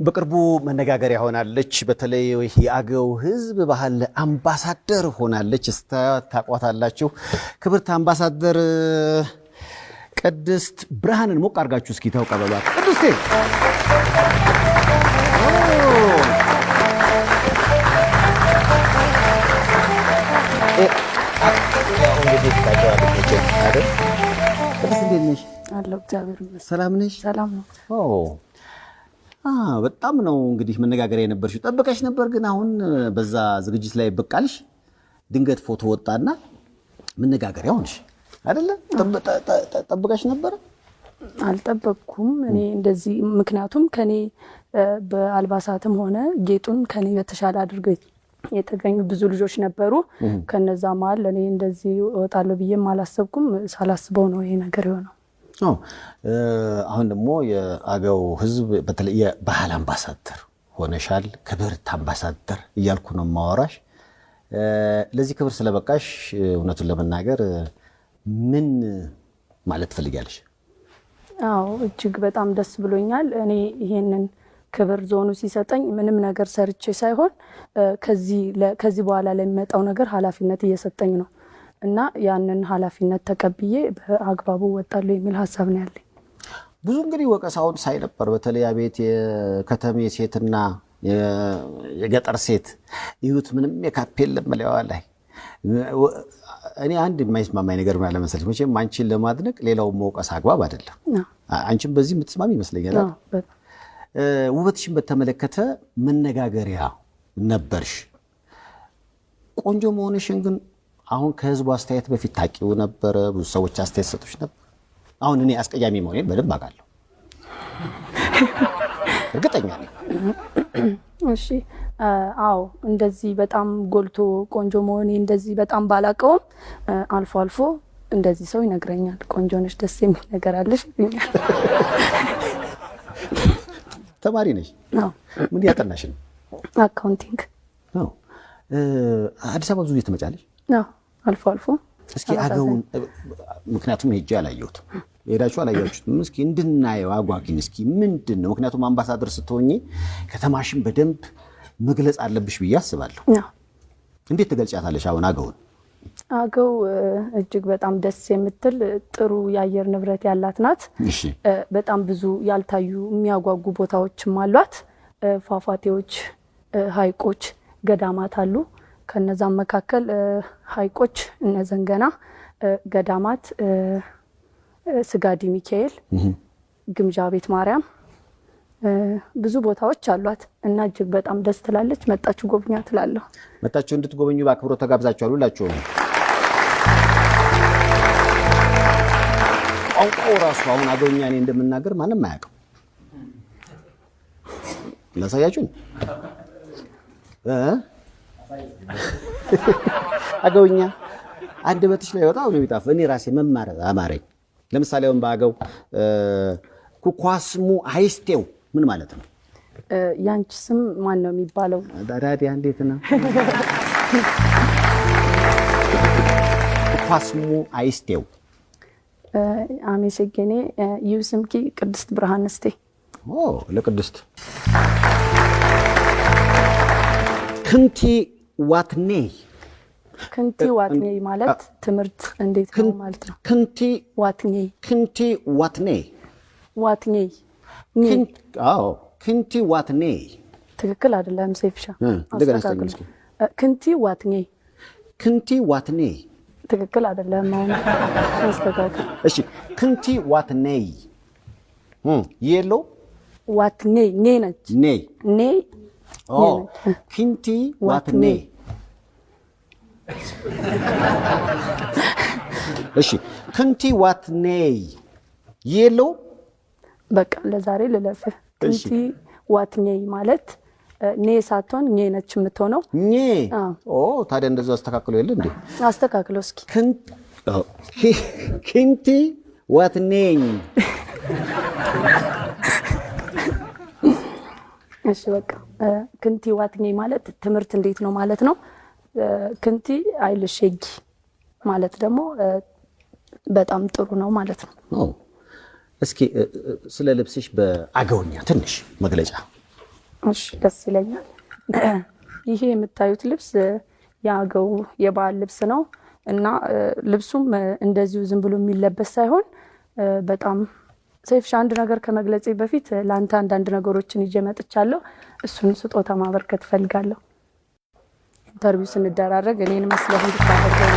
በቅርቡ መነጋገሪያ ሆናለች። በተለይ የአገው ሕዝብ ባህል አምባሳደር ሆናለች። ታቋታላችሁ። ክብርት አምባሳደር ቅድስት ብርሃንን ሞቅ አድርጋችሁ እስኪ ተቀበሏት። ቅድስቴ ሰላም ነሽ? ሰላም ነው። በጣም ነው እንግዲህ መነጋገሪያ የነበርሽው። ጠብቀሽ ነበር ግን አሁን በዛ ዝግጅት ላይ በቃልሽ ድንገት ፎቶ ወጣና መነጋገሪያ ሆንሽ አይደለ? ጠብቀሽ ነበር? አልጠበቅኩም እኔ እንደዚህ። ምክንያቱም ከኔ በአልባሳትም ሆነ ጌጡን ከኔ የተሻለ አድርገው የተገኙ ብዙ ልጆች ነበሩ። ከነዛ መሀል እኔ እንደዚህ እወጣለሁ ብዬም አላሰብኩም። ሳላስበው ነው ይሄ ነገር የሆነው። አሁን ደግሞ የአገው ሕዝብ በተለይ የባህል አምባሳደር ሆነሻል። ክብርት አምባሳደር እያልኩ ነው ማወራሽ። ለዚህ ክብር ስለበቃሽ እውነቱን ለመናገር ምን ማለት ትፈልጊያለሽ? አዎ እጅግ በጣም ደስ ብሎኛል። እኔ ይሄንን ክብር ዞኑ ሲሰጠኝ ምንም ነገር ሰርቼ ሳይሆን ከዚህ በኋላ ለሚመጣው ነገር ኃላፊነት እየሰጠኝ ነው እና ያንን ኃላፊነት ተቀብዬ በአግባቡ ወጣለሁ የሚል ሀሳብ ነው ያለኝ። ብዙ እንግዲህ ወቀሳውን ሳይ ነበር። በተለይ አቤት የከተሜ ሴትና የገጠር ሴት ይሁት ምንም ሜካፕ የለም መለያዋ ላይ። እኔ አንድ የማይስማማኝ ነገር ምን አለ መሰለሽ፣ መቼም አንቺን ለማድነቅ ሌላውን መውቀስ አግባብ አይደለም። አንቺም በዚህ የምትስማሚ ይመስለኛል። ውበትሽን በተመለከተ መነጋገሪያ ነበርሽ። ቆንጆ መሆንሽን ግን አሁን ከህዝቡ አስተያየት በፊት ታውቂው ነበረ? ብዙ ሰዎች አስተያየት ሰጡሽ ነበር? አሁን እኔ አስቀያሚ መሆኔን በደንብ አውቃለሁ፣ እርግጠኛ ነኝ። እሺ አዎ፣ እንደዚህ በጣም ጎልቶ ቆንጆ መሆኔ እንደዚህ በጣም ባላውቀውም አልፎ አልፎ እንደዚህ ሰው ይነግረኛል፣ ቆንጆ ነሽ፣ ደስ የሚል ነገር አለሽ ይሉኛል። ተማሪ ነሽ? ምን ያጠናሽ ነው? አካውንቲንግ። አዲስ አበባ ብዙ ትመጫለሽ? አልፎ አልፎ። እስኪ አገውን፣ ምክንያቱም ሄጄ አላየሁትም፣ ሄዳችሁ አላያችሁትም። እስኪ እንድናየው አጓጊን። እስኪ ምንድን ነው? ምክንያቱም አምባሳደር ስትሆኚ ከተማሽን በደንብ መግለጽ አለብሽ ብዬ አስባለሁ። እንዴት ትገልጫታለሽ አሁን አገውን? አገው እጅግ በጣም ደስ የምትል ጥሩ የአየር ንብረት ያላት ናት። በጣም ብዙ ያልታዩ የሚያጓጉ ቦታዎችም አሏት። ፏፏቴዎች፣ ሐይቆች፣ ገዳማት አሉ። ከነዛም መካከል ሐይቆች እነ ዘንገና፣ ገዳማት ስጋዲ ሚካኤል፣ ግምጃ ቤት ማርያም፣ ብዙ ቦታዎች አሏት እና እጅግ በጣም ደስ ትላለች። መጣችሁ ጎብኛ ትላለሁ። መጣችሁ እንድትጎበኙ በአክብሮት ተጋብዛችኋል ሁላችሁም። ቋንቋው ራሱ አሁን አገውኛ እኔ እንደምናገር ማንም አያውቅም። ላሳያችሁ አገውኛ አንደበትሽ ላይ ወጣው ነው የሚጣፍ። እኔ ራሴ መማር አማረኝ። ለምሳሌ አሁን በአገው ኩኳስሙ አይስቴው ምን ማለት ነው? ያንቺ ስም ማን ነው የሚባለው? ዳዳዲ እንዴት ነው? ኩኳስሙ አይስቴው አሜሰገኔ ይውስምኪ ቅድስት ብርሃን እስቴ። ለቅድስት ክንቲ ዋትኔ። ክንቲ ዋትኔ ማለት ትምህርት እንዴት ነው ማለት ነው? ክንቲ ዋትኔ። ክንቲ ዋትኔ ዋትኔ። ክንቲ ዋትኔ ትክክል አይደለም ሴፍሻ። እንደገና አስተካክል። ክንቲ ዋትኔ። ክንቲ ዋትኔ ትክክል አይደለም። አሁን አስተካክል። እሺ ክንቲ ዋትኔ የሎ ዋትኔ ኔ ነች። ኔ ኔ ክንቲ ዋትኔ። እሺ ክንቲ ዋትኔ የሎ። በቃ ለዛሬ ልለፍ። ክንቲ ዋትኔ ማለት ኔ ሳትሆን ኔ ነች የምትሆነው። ኔ ታዲያ እንደዛ አስተካክሎ የለ እንዴ? አስተካክለው እስኪ። ክንቲ ዋትኔ። እሺ በቃ ክንቲ ዋትኔ ማለት ትምህርት እንዴት ነው ማለት ነው። ክንቲ አይልሸጊ ማለት ደግሞ በጣም ጥሩ ነው ማለት ነው። እስኪ ስለ ልብስሽ በአገውኛ ትንሽ መግለጫ እሺ ደስ ይለኛል። ይሄ የምታዩት ልብስ የአገው የባህል ልብስ ነው እና ልብሱም እንደዚሁ ዝም ብሎ የሚለበስ ሳይሆን በጣም ሰይፍሻ አንድ ነገር ከመግለጼ በፊት ለአንተ አንዳንድ ነገሮችን ይዤ መጥቻለሁ። እሱን ስጦታ ማበርከት እፈልጋለሁ። ኢንተርቪው ስንደራረግ እኔን መስለህ እንድታደርገው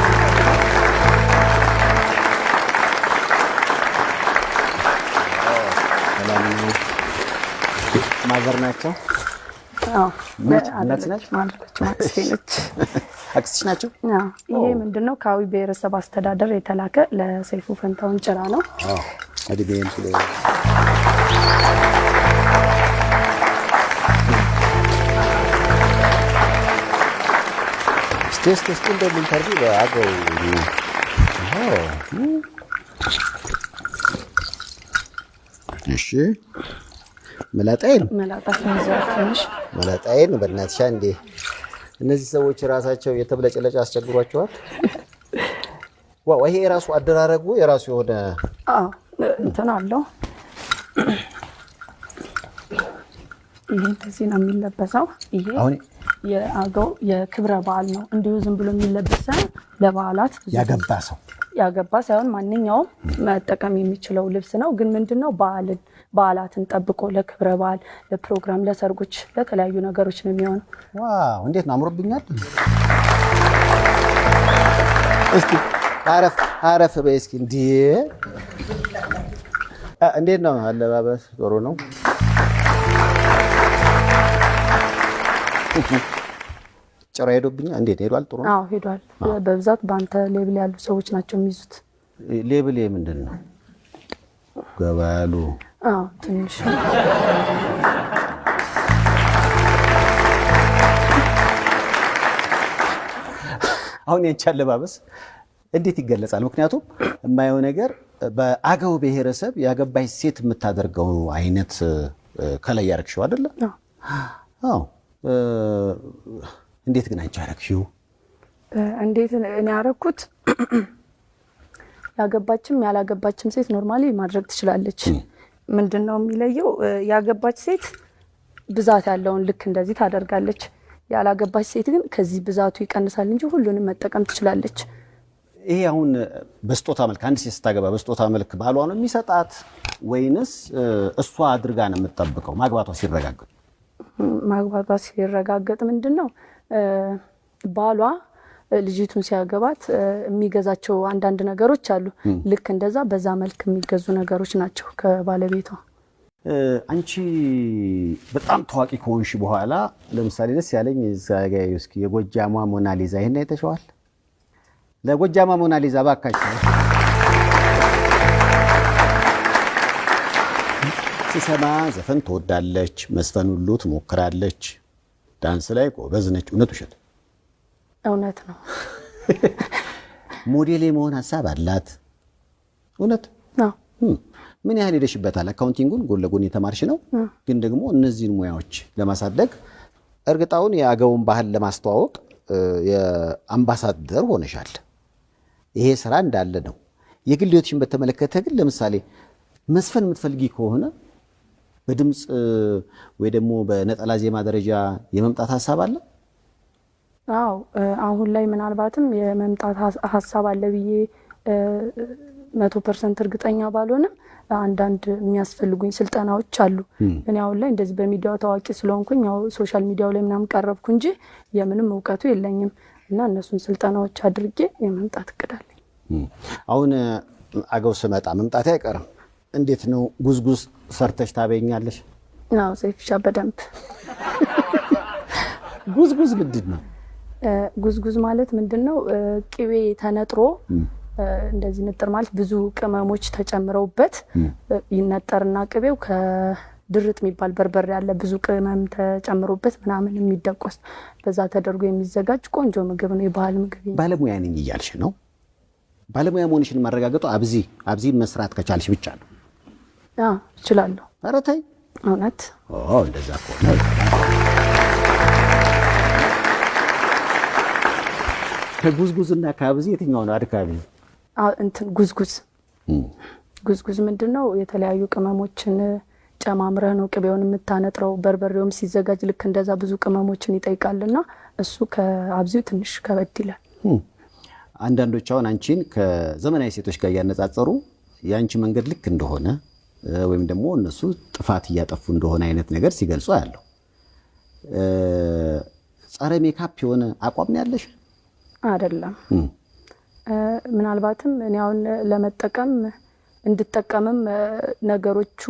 ማዘር ናቸው። አክስትሽ ናቸው። ይሄ ምንድነው? ከአዊ ብሔረሰብ አስተዳደር የተላከ ለሰይፉ ፈንታውን ጭራ ነው። ስቴስ እንደምንተርቢ በአገው እሺ መላጣዬን በእናትሽ እንዴ! እነዚህ ሰዎች ራሳቸው የተብለጨለጭ አስቸግሯቸዋል። ዋው! ይሄ የራሱ አደራረጉ የራሱ የሆነ እንትን አለው። ይሄ እንደዚህ ነው የሚለበሰው። ይሄ የአገው የክብረ በዓል ነው። እንዲሁ ዝም ብሎ የሚለበስ ለበዓላት ያገባ ሳይሆን ማንኛውም መጠቀም የሚችለው ልብስ ነው። ግን ምንድነው በዓላትን ጠብቆ ለክብረ በዓል፣ ለፕሮግራም፣ ለሰርጎች፣ ለተለያዩ ነገሮች ነው የሚሆነው። ዋው! እንዴት ነው አምሮብኛል። እስቲ አረፍ በይ እስኪ። እንዴት ነው አለባበስ? ጥሩ ነው። ጭራ ሄዶብኛል። እንዴት ሄዷል? ጥሩ ነው። አዎ ሄዷል። በብዛት በአንተ ሌብል ያሉ ሰዎች ናቸው የሚይዙት። ሌብል ምንድን ነው? ገባ ያሉ ትንሽ አሁን ያንቺ አለባበስ እንዴት ይገለጻል? ምክንያቱም የማየው ነገር በአገው ብሔረሰብ ያገባች ሴት የምታደርገው አይነት ከላይ ያረግሽው አይደለ? አዎ። እንዴት ግን አንቺ አረግሽው? እንዴት እኔ ያረኩት? ያገባችም ያላገባችም ሴት ኖርማሊ ማድረግ ትችላለች። ምንድነው የሚለየው? ያገባች ሴት ብዛት ያለውን ልክ እንደዚህ ታደርጋለች። ያላገባች ሴት ግን ከዚህ ብዛቱ ይቀንሳል እንጂ ሁሉንም መጠቀም ትችላለች። ይሄ አሁን በስጦታ መልክ አንድ ሴት ስታገባ በስጦታ መልክ ባሏ ነው የሚሰጣት ወይንስ እሷ አድርጋ ነው የምትጠብቀው? ማግባቷ ሲረጋገጥ ምንድነው ባሏ ልጅቱን ሲያገባት የሚገዛቸው አንዳንድ ነገሮች አሉ። ልክ እንደዛ በዛ መልክ የሚገዙ ነገሮች ናቸው ከባለቤቷ። አንቺ በጣም ታዋቂ ከሆንሽ በኋላ ለምሳሌ ደስ ያለኝ ዛጋይ እስኪ የጎጃሟ ሞናሊዛ ይሄን አይተሽዋል? ለጎጃሟ ሞናሊዛ ባካችሁ ሲሰማ ዘፈን ትወዳለች፣ መስፈን ሁሉ ትሞክራለች፣ ዳንስ ላይ ጎበዝ ነች። እውነት ውሸት? እውነት ነው። ሞዴል የመሆን ሀሳብ አላት። እውነት ነው። ምን ያህል ሄደሽበታል? አካውንቲንጉን ጎን ለጎን የተማርሽ ነው፣ ግን ደግሞ እነዚህን ሙያዎች ለማሳደግ እርግጣውን የአገውን ባህል ለማስተዋወቅ የአምባሳደር ሆነሻል። ይሄ ስራ እንዳለ ነው። የግል ህይወትሽን በተመለከተ ግን ለምሳሌ መስፈን የምትፈልጊ ከሆነ በድምጽ ወይ ደግሞ በነጠላ ዜማ ደረጃ የመምጣት ሀሳብ አለ? አዎ አሁን ላይ ምናልባትም የመምጣት ሀሳብ አለ ብዬ 100% እርግጠኛ ባልሆንም አንዳንድ የሚያስፈልጉኝ ስልጠናዎች አሉ። እኔ አሁን ላይ እንደዚህ በሚዲያው ታዋቂ ስለሆንኩኝ ያው ሶሻል ሚዲያው ላይ ምናምን ቀረብኩ እንጂ የምንም እውቀቱ የለኝም እና እነሱን ስልጠናዎች አድርጌ የመምጣት እቅዳለኝ። አሁን አገው ስመጣ መምጣት አይቀርም። እንዴት ነው ጉዝጉዝ ሰርተሽ ታበኛለሽ? አዎ ሰይፍሻ በደንብ። ጉዝጉዝ ምንድን ነው? ጉዝጉዝ ማለት ምንድነው? ቅቤ ተነጥሮ እንደዚህ ንጥር ማለት ብዙ ቅመሞች ተጨምረውበት ይነጠርና ቅቤው ከድርጥ የሚባል በርበሬ ያለ ብዙ ቅመም ተጨምሮበት ምናምን የሚደቆስ በዛ ተደርጎ የሚዘጋጅ ቆንጆ ምግብ ነው። የባህል ምግብ። ባለሙያ ነኝ እያልሽ ነው? ባለሙያ መሆንሽን ማረጋገጡ አብዚ መስራት ከቻልሽ ብቻ ነው? አዎ እችላለሁ። ኧረ ተይ። እውነት? እንደዛ ከሆነ ከጉዝጉዝና ከአብዚ የትኛው ነው አድካሚ? እንትን ጉዝጉዝ ምንድነው? የተለያዩ ቅመሞችን ጨማምረህ ነው ቅቤውን የምታነጥረው። በርበሬውም ሲዘጋጅ ልክ እንደዛ ብዙ ቅመሞችን ይጠይቃልና እሱ ከአብዚው ትንሽ ከበድ ይላል። አንዳንዶች አሁን አንቺን ከዘመናዊ ሴቶች ጋር እያነጻጸሩ የአንቺ መንገድ ልክ እንደሆነ ወይም ደግሞ እነሱ ጥፋት እያጠፉ እንደሆነ አይነት ነገር ሲገልጹ ያለው ጸረ ሜካፕ የሆነ አቋም ነው ያለሽ? አይደለም። ምናልባትም እኔ አሁን ለመጠቀም እንድጠቀምም ነገሮቹ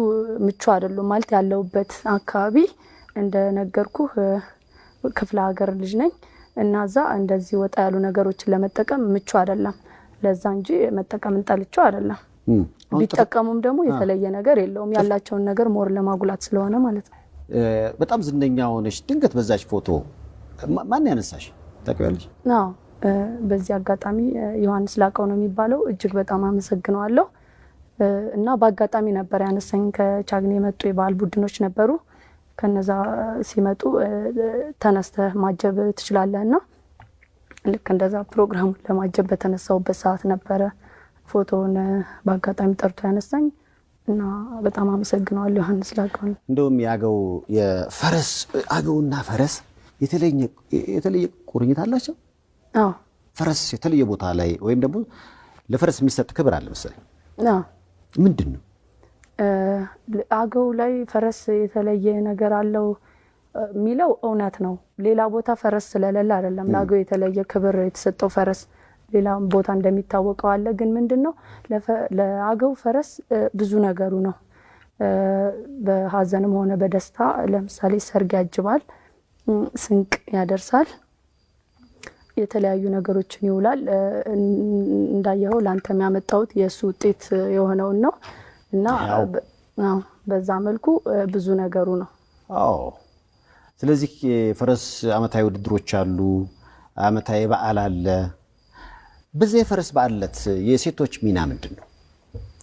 ምቹ አይደሉም። ማለት ያለውበት አካባቢ እንደነገርኩህ ክፍለ ሀገር ልጅ ነኝ እና እዛ እንደዚህ ወጣ ያሉ ነገሮችን ለመጠቀም ምቹ አይደለም። ለዛ እንጂ መጠቀም እንጠልቸው አይደለም። ቢጠቀሙም ደግሞ የተለየ ነገር የለውም። ያላቸውን ነገር ሞር ለማጉላት ስለሆነ ማለት ነው። በጣም ዝነኛ ሆነሽ ድንገት በዛች ፎቶ ማን ያነሳሽ ታውቂያለሽ? አዎ፣ በዚህ አጋጣሚ ዮሐንስ ላቀው ነው የሚባለው። እጅግ በጣም አመሰግነዋለሁ። እና በአጋጣሚ ነበር ያነሳኝ። ከቻግኒ የመጡ የባህል ቡድኖች ነበሩ። ከነዛ ሲመጡ ተነስተህ ማጀብ ትችላለህና ልክ እንደዛ ፕሮግራሙን ለማጀብ በተነሳውበት ሰዓት ነበረ ፎቶውን በአጋጣሚ ጠርቶ ያነሳኝ እና በጣም አመሰግነዋለሁ ዮሐንስ ላቀው። እንደውም የአገው የፈረስ አገውና ፈረስ የተለየ ቁርኝት አላቸው። አዎ፣ ፈረስ የተለየ ቦታ ላይ ወይም ደግሞ ለፈረስ የሚሰጥ ክብር አለ መሰለኝ። አዎ። ምንድን ነው አገው ላይ ፈረስ የተለየ ነገር አለው የሚለው እውነት ነው። ሌላ ቦታ ፈረስ ስለሌለ አይደለም ለአገው የተለየ ክብር የተሰጠው። ፈረስ ሌላ ቦታ እንደሚታወቀው አለ። ግን ምንድነው ለአገው ፈረስ ብዙ ነገሩ ነው። በሀዘንም ሆነ በደስታ ለምሳሌ ሰርግ ያጅባል፣ ስንቅ ያደርሳል፣ የተለያዩ ነገሮችን ይውላል። እንዳየኸው ላንተ የሚያመጣውት የሱ ውጤት የሆነውን ነው እና በዛ መልኩ ብዙ ነገሩ ነው። አዎ። ስለዚህ የፈረስ አመታዊ ውድድሮች አሉ፣ አመታዊ በዓል አለ። በዚህ የፈረስ በዓል ዕለት የሴቶች ሚና ምንድን ነው?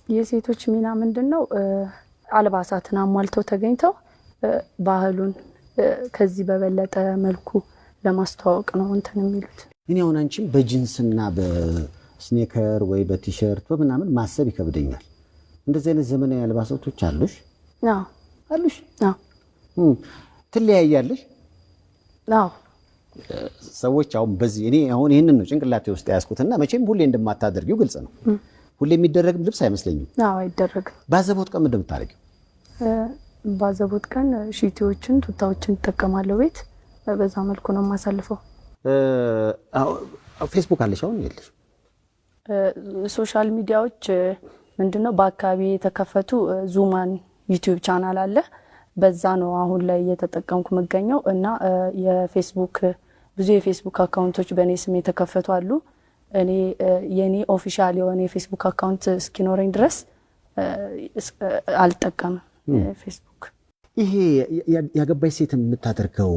የሴቶች ሚና ምንድን ነው? አልባሳትን አሟልተው ተገኝተው ባህሉን ከዚህ በበለጠ መልኩ ለማስተዋወቅ ነው እንትን የሚሉት። እኔ አሁን አንቺም በጂንስና በስኔከር ወይ በቲሸርት በምናምን ማሰብ ይከብደኛል። እንደዚህ አይነት ዘመናዊ አልባሳቶች አሉሽ? አዎ አሉሽ። አዎ። ትለያያለሽ? አዎ። ሰዎች አሁን በዚህ እኔ አሁን ይሄንን ነው ጭንቅላቴ ውስጥ ያስኩትና መቼም ሁሌ እንደማታደርጊው ግልጽ ነው። ሁሌ የሚደረግ ልብስ አይመስለኝም። አዎ፣ አይደረግም። ባዘቦት ቀን ምንድን ነው የምታደርጊው? ባዘቦት ቀን ሺቲዎችን ቱታዎችን እጠቀማለሁ ቤት። በዛ መልኩ ነው የማሳልፈው። ፌስቡክ አለሽ? አሁን የለሽ? ሶሻል ሚዲያዎች ምንድነው በአካባቢ የተከፈቱ ዙማን ዩቲዩብ ቻናል አለ። በዛ ነው አሁን ላይ እየተጠቀምኩ የምገኘው እና የፌስቡክ ብዙ የፌስቡክ አካውንቶች በእኔ ስም የተከፈቱ አሉ። እኔ የኔ ኦፊሻል የሆነ የፌስቡክ አካውንት እስኪኖረኝ ድረስ አልጠቀምም ፌስቡክ። ይሄ ያገባች ሴት የምታደርገው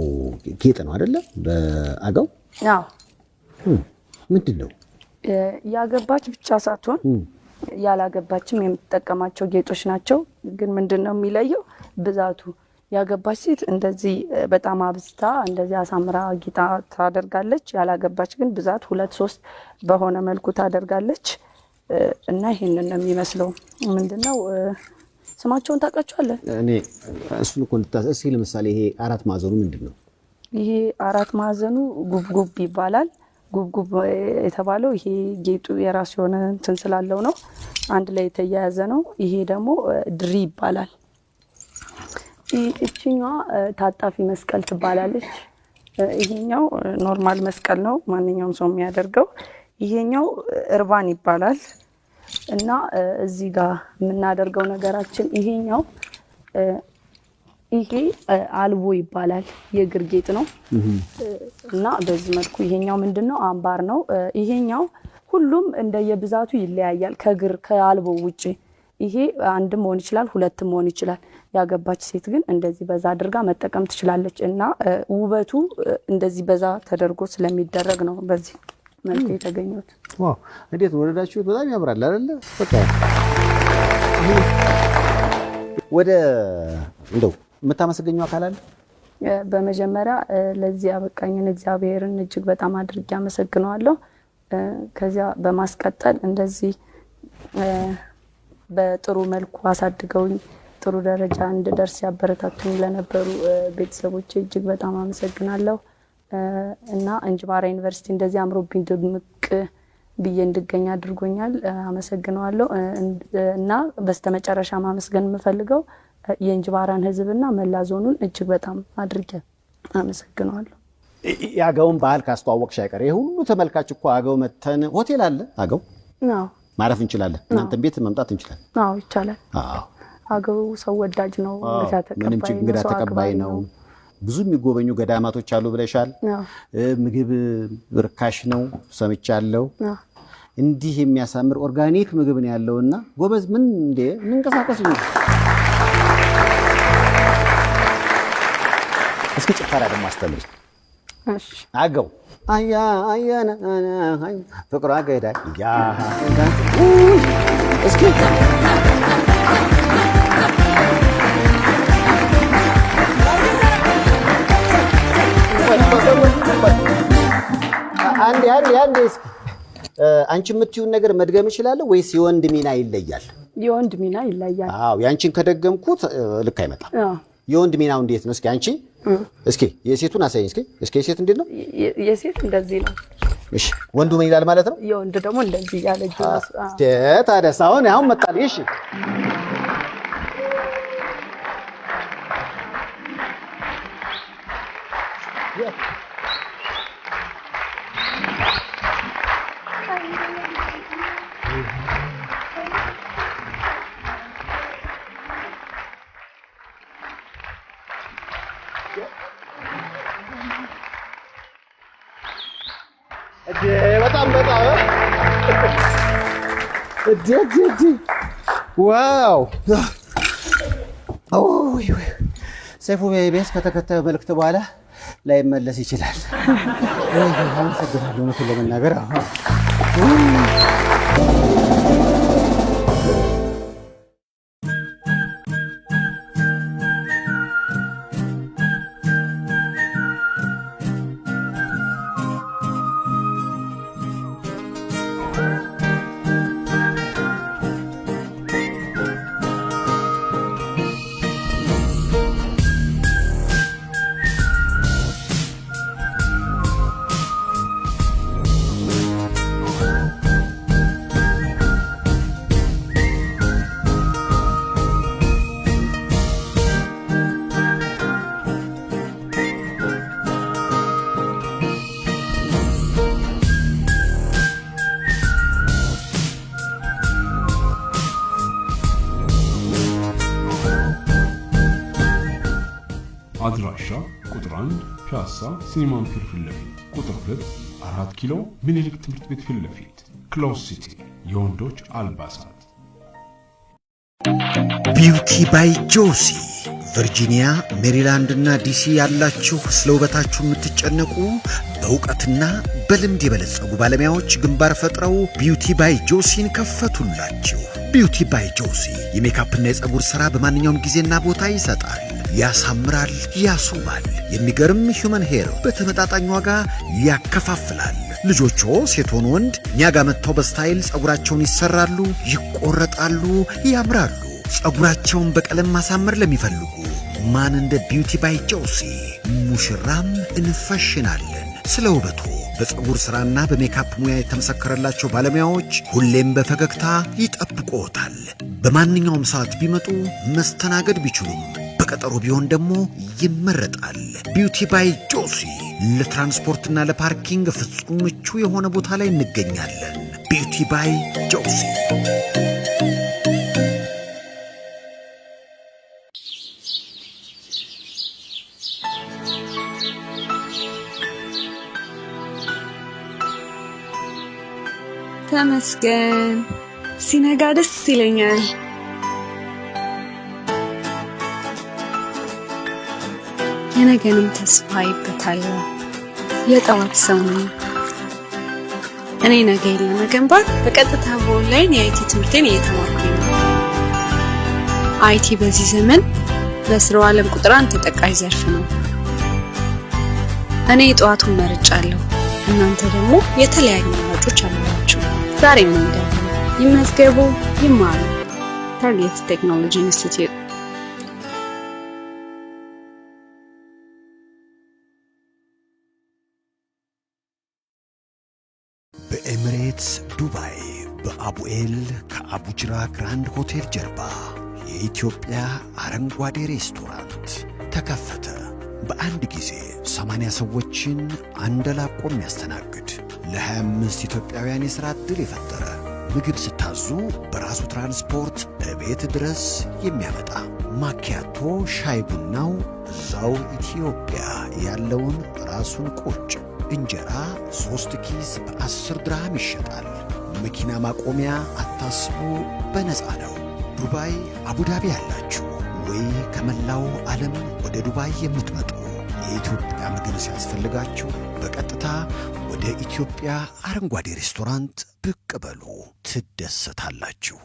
ጌጥ ነው አይደለ? በአገው? አዎ። ምንድን ነው? ያገባች ብቻ ሳትሆን ያላገባችም የምትጠቀማቸው ጌጦች ናቸው። ግን ምንድነው የሚለየው? ብዛቱ። ያገባች ሴት እንደዚህ በጣም አብዝታ እንደዚህ አሳምራ ጌጣ ታደርጋለች። ያላገባች ግን ብዛት 2-3 በሆነ መልኩ ታደርጋለች እና ይሄንን ነው የሚመስለው። ምንድነው ስማቸውን ታውቃቸዋለህ? እኔ እሱን እኮ እስኪ ለምሳሌ ይሄ አራት ማዕዘኑ ምንድን ነው? ይሄ አራት ማዕዘኑ ጉብጉብ ይባላል። ጉብጉብ የተባለው ይሄ ጌጡ የራሱ የሆነ እንትን ስላለው ነው፣ አንድ ላይ የተያያዘ ነው። ይሄ ደግሞ ድሪ ይባላል። እቺኛዋ ታጣፊ መስቀል ትባላለች። ይሄኛው ኖርማል መስቀል ነው ማንኛውም ሰው የሚያደርገው። ይሄኛው እርባን ይባላል እና እዚህ ጋር የምናደርገው ነገራችን ይሄኛው ይሄ አልቦ ይባላል። የእግር ጌጥ ነው እና በዚህ መልኩ ይሄኛው ምንድነው አምባር ነው። ይሄኛው ሁሉም እንደየብዛቱ ይለያያል ከእግር ከአልቦ ውጪ። ይሄ አንድም መሆን ይችላል፣ ሁለትም መሆን ይችላል። ያገባች ሴት ግን እንደዚህ በዛ አድርጋ መጠቀም ትችላለች እና ውበቱ እንደዚህ በዛ ተደርጎ ስለሚደረግ ነው በዚህ መልኩ የተገኘሁት። ዋው! እንዴት ወደዳችሁት? በጣም ያምራል አይደለ? በቃ ወደ እንደው የምታመሰግኘው አካል አለ? በመጀመሪያ ለዚህ ያበቃኝን እግዚአብሔርን እጅግ በጣም አድርጌ አመሰግነዋለሁ። ከዚያ በማስቀጠል እንደዚህ በጥሩ መልኩ አሳድገውኝ ጥሩ ደረጃ እንድደርስ ያበረታቱኝ ለነበሩ ቤተሰቦቼ እጅግ በጣም አመሰግናለሁ እና እንጅባራ ዩኒቨርሲቲ እንደዚህ አምሮብኝ ድምቅ ብዬ እንድገኝ አድርጎኛል አመሰግናለሁ እና በስተመጨረሻ ማመስገን የምፈልገው የእንጅባራን ህዝብና መላ ዞኑን እጅግ በጣም አድርጌ አመሰግናለሁ ያጋውን ባህል ካስተዋወቅሽ አይቀር ሁሉ ተመልካች እኮ አገው መተን ሆቴል አለ አገው አዎ ማረፍ እንችላለን እናንተ ቤት መምጣት እንችላለን አዎ ይቻላል አዎ አገው ሰው ወዳጅ ነው እንግዳ ተቀባይ ነው ብዙ የሚጎበኙ ገዳማቶች አሉ ብለሻል ምግብ ርካሽ ነው ሰምቻለሁ እንዲህ የሚያሳምር ኦርጋኒክ ምግብ ነው ያለውና ጎበዝ ምን እንደ እንንቀሳቀስ ነው እስኪ ጭፈራ ደግሞ አስተምሪ እሺ አገው አያ አያና አይ ፍቅር አገዳ ያ እስኪ አንዴ እስኪ አንቺ የምትዩን ነገር መድገም እችላለሁ ወይስ የወንድ ሚና ይለያል? የወንድ ሚና ይለያል። አዎ ያንቺን ከደገምኩት ልክ አይመጣም። የወንድ ሚናው እንዴት ነው? እስኪ አንቺ እስኪ የሴቱን አሳይኝ እስኪ የሴት እንዴት ነው? የሴት እንደዚህ ነው። እሺ ወንዱ ምን ይላል ማለት ነው? የወንድ ደግሞ እንደዚህ ያለ ጅራስ ታዲያስ አሁን መጣል እሺ በጣም ዋው ሰይፉ ቤስ ከተከታዩ መልእክት በኋላ ላይመለስ ይችላል አመሰግናለሁ እውነቱን ለመናገር አድራሻ ቁጥር 1 ፒያሳ ሲኒማ ፒር ፊት ለፊት፣ ቁጥር 2 4 ኪሎ ምኒልክ ትምህርት ቤት ፊት ለፊት፣ ክሎዝ ሲቲ የወንዶች አልባሳት። ቢዩቲ ባይ ጆሲ ቨርጂኒያ፣ ሜሪላንድ እና ዲሲ ያላችሁ ስለ ውበታችሁ የምትጨነቁ በእውቀትና በልምድ የበለጸጉ ባለሙያዎች ግንባር ፈጥረው ቢዩቲ ባይ ጆሲን ከፈቱላችሁ። ቢዩቲ ባይ ጆሲ የሜካፕና የፀጉር ሥራ በማንኛውም ጊዜና ቦታ ይሰጣል፣ ያሳምራል፣ ያስውባል። የሚገርም ሂውመን ሄር በተመጣጣኝ ዋጋ ያከፋፍላል። ልጆቹ ሴት ሆኑ ወንድ እኛ ጋር መጥተው በስታይል ፀጉራቸውን ይሰራሉ፣ ይቆረጣሉ፣ ያምራሉ። ፀጉራቸውን በቀለም ማሳመር ለሚፈልጉ ማን እንደ ቢዩቲ ባይ ጆሲ። ሙሽራም እንፈሽናለን። ስለ ውበቱ በፀጉር ሥራና በሜካፕ ሙያ የተመሰከረላቸው ባለሙያዎች ሁሌም በፈገግታ ይጠብቁዎታል። በማንኛውም ሰዓት ቢመጡ መስተናገድ ቢችሉም በቀጠሮ ቢሆን ደግሞ ይመረጣል። ቢዩቲ ባይ ጆሲ ለትራንስፖርትና ለፓርኪንግ ፍጹም ምቹ የሆነ ቦታ ላይ እንገኛለን። ቢዩቲ ባይ ጆሲ። ተመስገን ሲነጋ ደስ ይለኛል። የነገንም ተስፋ ይበታለሁ። የጠዋት ሰው ነኝ እኔ። ነገን ለመገንባት በቀጥታ በኦንላይን የአይቲ ትምህርቴን እየተማርኩኝ ነው። አይቲ በዚህ ዘመን በስራው ዓለም ቁጥር 1 ተጠቃሽ ዘርፍ ነው። እኔ የጠዋቱን መርጫለሁ። እናንተ ደግሞ የተለያዩ አማራጮች አሏችሁ። ዛሬ ምን ይመዝገቡ፣ ይማሩ። ታርጌት ቴክኖሎጂ ኢንስቲትዩት በኤሚሬትስ ዱባይ በአቡኤል ከአቡጅራ ግራንድ ሆቴል ጀርባ የኢትዮጵያ አረንጓዴ ሬስቶራንት ተከፈተ። በአንድ ጊዜ 80 ሰዎችን አንደላቆ የሚያስተናግድ ለ25 ኢትዮጵያውያን የሥራ ዕድል የፈጠረ ምግብ ስታዙ በራሱ ትራንስፖርት እቤት ድረስ የሚያመጣ ማኪያቶ ሻይ ቡናው እዛው ኢትዮጵያ ያለውን ራሱን ቁጭ እንጀራ 3 ኪስ በ10 ድርሃም ይሸጣል። መኪና ማቆሚያ አታስቡ፣ በነፃ ነው። ዱባይ አቡዳቢ ያላችሁ ወይ ከመላው ዓለም ወደ ዱባይ የምትመጡ የኢትዮጵያ ምግብ ሲያስፈልጋችሁ በቀጥታ ወደ ኢትዮጵያ አረንጓዴ ሬስቶራንት ብቅ በሉ፣ ትደሰታላችሁ።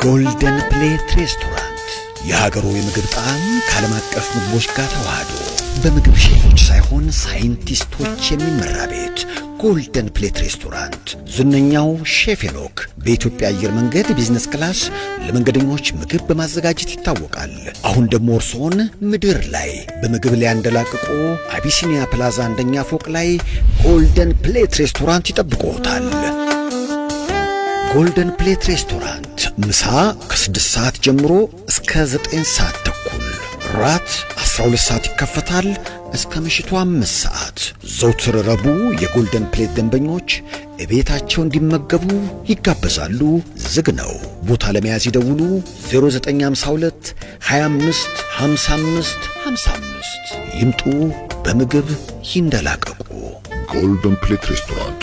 ጎልደን ፕሌት ሬስቶራንት የሀገሩ የምግብ ጣዕም ከዓለም አቀፍ ምግቦች ጋር ተዋህዶ በምግብ ሼፎች ሳይሆን ሳይንቲስቶች የሚመራ ቤት ጎልደን ፕሌት ሬስቶራንት። ዝነኛው ሼፍ ሄኖክ በኢትዮጵያ አየር መንገድ ቢዝነስ ክላስ ለመንገደኞች ምግብ በማዘጋጀት ይታወቃል። አሁን ደግሞ እርሶን ምድር ላይ በምግብ ላይ ያንደላቅቆ አቢሲኒያ ፕላዛ አንደኛ ፎቅ ላይ ጎልደን ፕሌት ሬስቶራንት ይጠብቅዎታል። ጎልደን ፕሌት ሬስቶራንት ምሳ ከ6 ሰዓት ጀምሮ እስከ 9 ሰዓት ተኩል፣ ራት 12 ሰዓት ይከፈታል እስከ ምሽቱ 5 ሰዓት። ዘውትር ረቡዕ የጎልደን ፕሌት ደንበኞች እቤታቸው እንዲመገቡ ይጋበዛሉ። ዝግ ነው። ቦታ ለመያዝ ይደውሉ 0952 25 55 55። ይምጡ፣ በምግብ ይንደላቀቁ። ጎልደን ፕሌት ሬስቶራንት